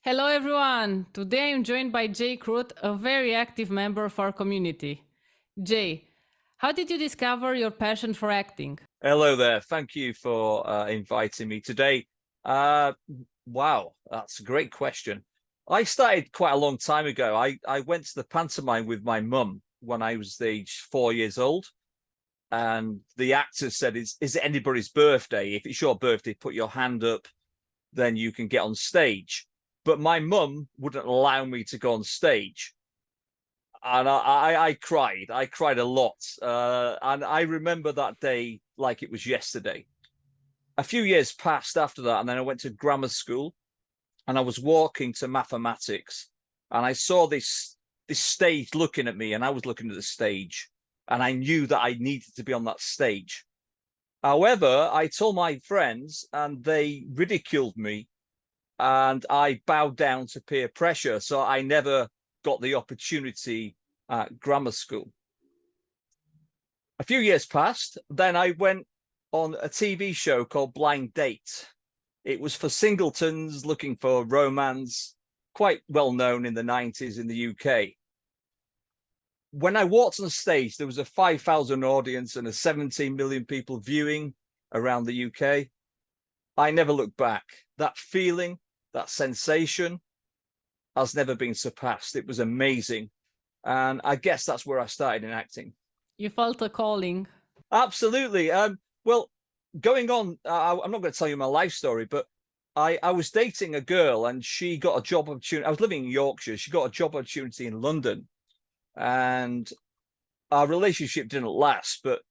Hello, everyone. Today I'm joined by Jay Croot, a very active member of our community. Jay, how did you discover your passion for acting? Hello there. Thank you for inviting me today. Uh, wow, that's a great question. I started quite a long time ago. I went to the pantomime with my mum when I was age 4 years old, and the actor said, "Is it anybody's birthday? If it's your birthday, put your hand up, then you can get on stage." But my mum wouldn't allow me to go on stage, and I cried. I cried a lot, and I remember that day like it was yesterday. A few years passed after that, and then I went to grammar school, and I was walking to mathematics, and I saw this stage looking at me, and I was looking at the stage, and I knew that I needed to be on that stage. However, I told my friends, and they ridiculed me, and I bowed down to peer pressure, so I never got the opportunity at grammar school. A few years passed, then I went on a TV show called Blind Date. It was for singletons looking for romance, quite well known in the 90s in the UK. When I walked on stage, there was a 5,000 audience and a 17 million people viewing around the UK. I never looked back. That feeling, that sensation has never been surpassed. It was amazing. And I guess that's where I started in acting. You felt a calling. Absolutely. Well, going on, I'm not going to tell you my life story, but I was dating a girl, and she got a job opportunity. I was living in Yorkshire. She got a job opportunity in London, and our relationship didn't last. But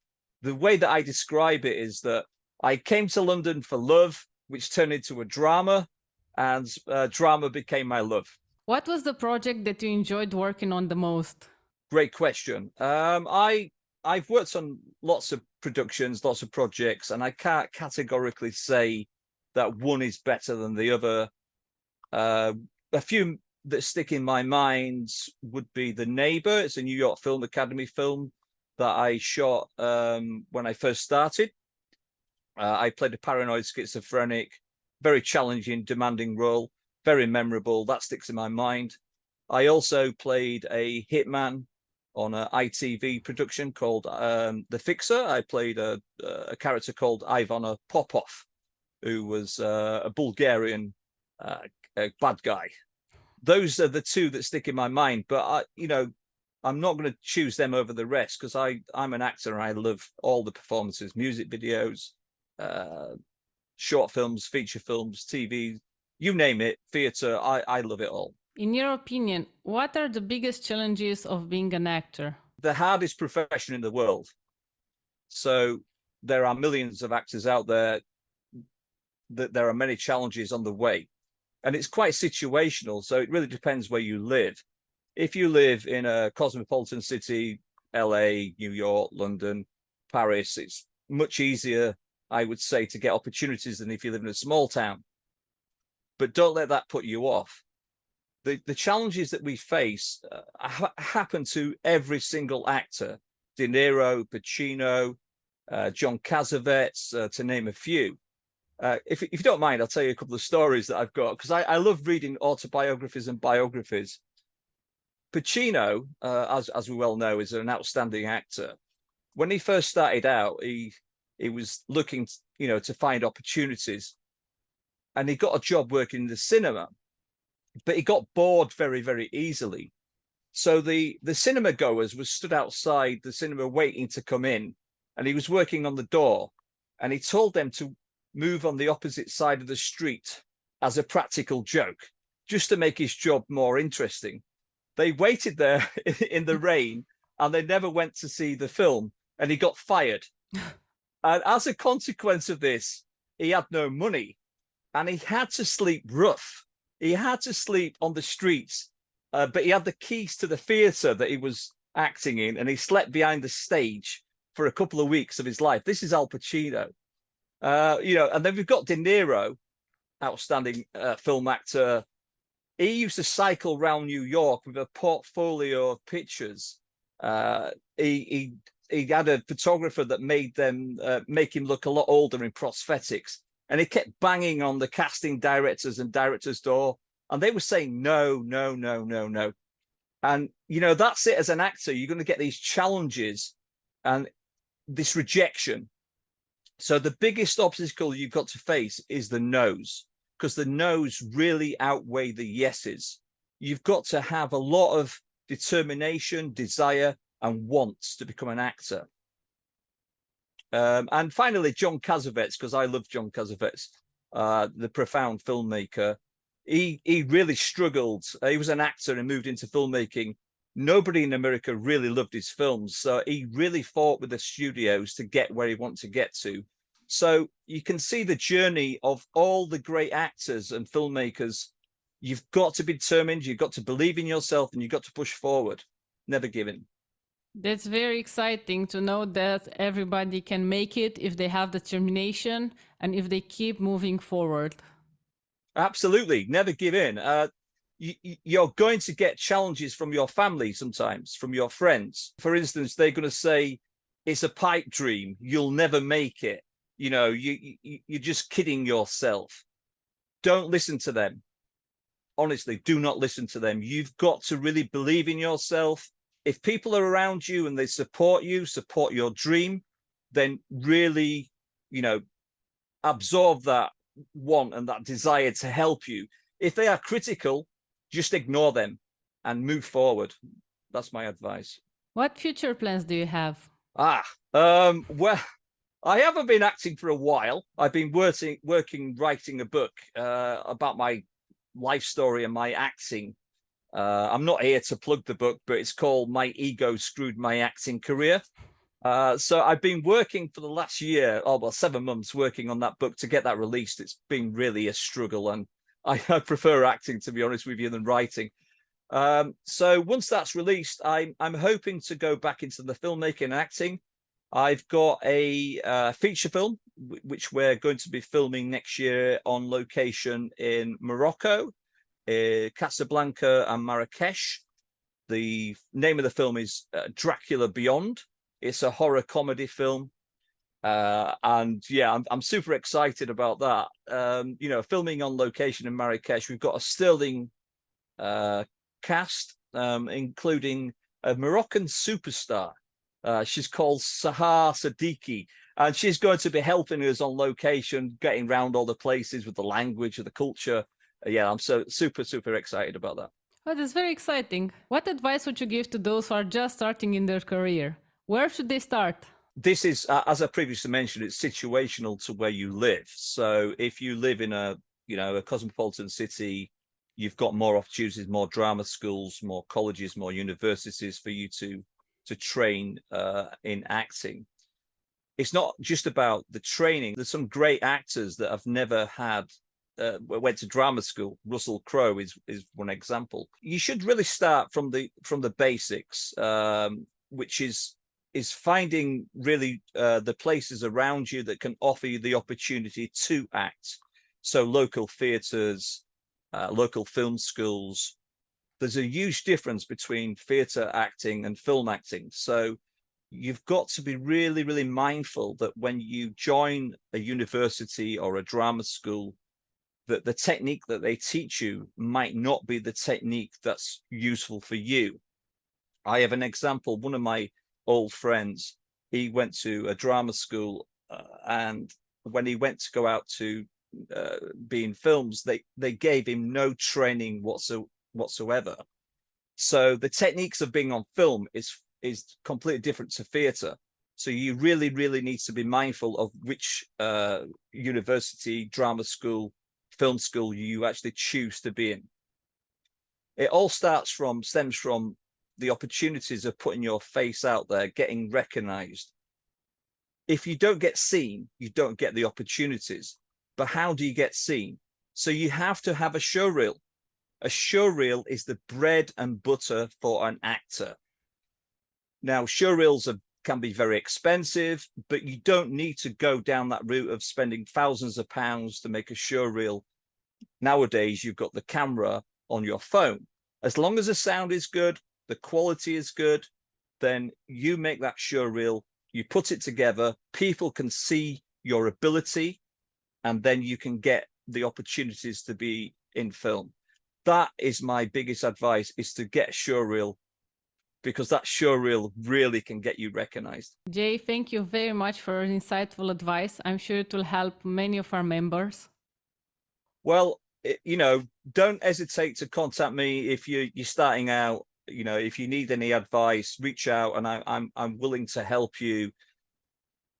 the way that I describe it is that I came to London for love, which turned into a drama, and drama became my love. What was the project that you enjoyed working on the most? Great question. I've worked on lots of productions, lots of projects, and I can't categorically say that one is better than the other. A few that stick in my mind would be The Neighbor. It's a New York Film Academy film that I shot when I first started. I played a paranoid schizophrenic, very challenging, demanding role, very memorable. That sticks in my mind. I also played a hitman on an ITV production called The Fixer. I played a character called Ivana Popov, who was a Bulgarian a bad guy. Those are the two that stick in my mind. But I'm not going to choose them over the rest, because I'm an actor and I love all the performances, music videos, short films, feature films, TV, you name it, theatre. I love it all. In your opinion, what are the biggest challenges of being an actor? The hardest profession in the world. So there are millions of actors out there. That there are many challenges on the way, and it's quite situational. So it really depends where you live. If you live in a cosmopolitan city, LA, New York, London, Paris, it's much easier, I would say, to get opportunities than if you live in a small town. But don't let that put you off. The challenges that we face happen to every single actor: De Niro, Pacino, John Cassavetes, to name a few. If you don't mind, I'll tell you a couple of stories that I've got, because I love reading autobiographies and biographies. Pacino, as we well know, is an outstanding actor. When he first started out, he was looking, to find opportunities, and he got a job working in the cinema, but he got bored very, very easily. So the cinema goers were stood outside the cinema waiting to come in, and he was working on the door, and he told them to move on the opposite side of the street as a practical joke, just to make his job more interesting. They waited there in the rain, and they never went to see the film, and he got fired. And as a consequence of this, he had no money, and he had to sleep rough. He had to sleep on the streets, but he had the keys to the theatre that he was acting in, and he slept behind the stage for a couple of weeks of his life. This is Al Pacino. And then we've got De Niro, outstanding film actor. He used to cycle around New York with a portfolio of pictures. He had a photographer that made them make him look a lot older in prosthetics, and he kept banging on the casting directors and directors' door And they were saying, no, no, no, no, no. And, you know, that's it. As an actor, you're going to get these challenges and this rejection. So the biggest obstacle you've got to face is the no's, because the no's really outweigh the yeses. You've got to have a lot of determination, desire, and wants to become an actor. And finally, John Cassavetes, because I love John Cassavetes, the profound filmmaker. He really struggled. He was an actor and moved into filmmaking. Nobody in America really loved his films, so he really fought with the studios to get where he wanted to get to. So you can see the journey of all the great actors and filmmakers. You've got to be determined, you've got to believe in yourself, and you've got to push forward, never give in. That's very exciting to know that everybody can make it if they have determination and if they keep moving forward. Absolutely, never give in. You're going to get challenges from your family sometimes, from your friends. For instance, they're going to say, it's a pipe dream, you'll never make it. You know, you're just kidding yourself. Don't listen to them. Honestly, do not listen to them. You've got to really believe in yourself. If people are around you and they support you, support your dream, then really, you know, absorb that want and that desire to help you. If they are critical, just ignore them and move forward. That's my advice. What future plans do you have? Well, I haven't been acting for a while. I've been writing a book about my life story and my acting. I'm not here to plug the book, but it's called My Ego Screwed My Acting Career. So I've been working for the last year, 7 months, working on that book to get that released. It's been really a struggle, and I prefer acting, to be honest with you, than writing. So once that's released, I'm hoping to go back into the filmmaking and acting. I've got a feature film, which we're going to be filming next year on location in Morocco, Casablanca and Marrakesh. The name of the film is Dracula Beyond. It's a horror comedy film. And yeah, I'm super excited about that. You know, filming on location in Marrakesh, we've got a sterling cast, including a Moroccan superstar. She's called Sahar Siddiqui, and she's going to be helping us on location, getting around all the places with the language and the culture. Yeah, I'm so super excited about that. Oh, that's very exciting. What advice would you give to those who are just starting in their career? Where should they start? This is, as I previously mentioned, it's situational to where you live. So if you live in a cosmopolitan city, you've got more opportunities, more drama schools, more colleges, more universities for you to train in acting. It's not just about the training. There's some great actors that have never had went to drama school. Russell Crowe is one example. You should really start from the basics, which is finding really the places around you that can offer you the opportunity to act. So local theatres, local film schools. There's a huge difference between theatre acting and film acting. So you've got to be really mindful that when you join a university or a drama school, that the technique that they teach you might not be the technique that's useful for you. I have an example. One of my old friends, he went to a drama school, and when he went to go out to be in films, they gave him no training whatsoever. So the techniques of being on film is completely different to theatre. So you really need to be mindful of which university, drama school, film school you actually choose to be in. It all stems from the opportunities of putting your face out there, getting recognized. If you don't get seen, you don't get the opportunities. But how do you get seen? So you have to have a show reel. A show reel is the bread and butter for an actor. Now, show reels can be very expensive, but you don't need to go down that route of spending thousands of pounds to make a show reel. Nowadays, you've got the camera on your phone. As long as the sound is good, the quality is good, then you make that show reel, you put it together, people can see your ability, and then you can get the opportunities to be in film. that is my biggest advice, is to get showreel, because that showreel really can get you recognized. Jay, thank you very much for insightful advice. I'm sure it will help many of our members. Well, don't hesitate to contact me if you're starting out. If you need any advice, reach out, and I'm willing to help you.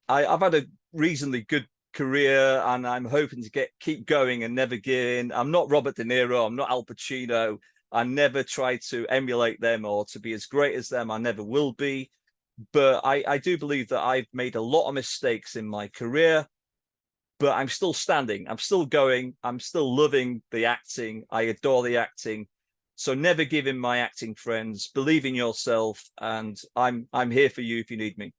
I've had a reasonably good career, and I'm hoping to keep going and never give in. I'm not Robert De Niro. I'm not Al Pacino. I never try to emulate them or to be as great as them. I never will be. But I do believe that I've made a lot of mistakes in my career, but I'm still standing. I'm still going. I'm still loving the acting. I adore the acting. So never give in, my acting friends. Believe in yourself, and I'm here for you if you need me.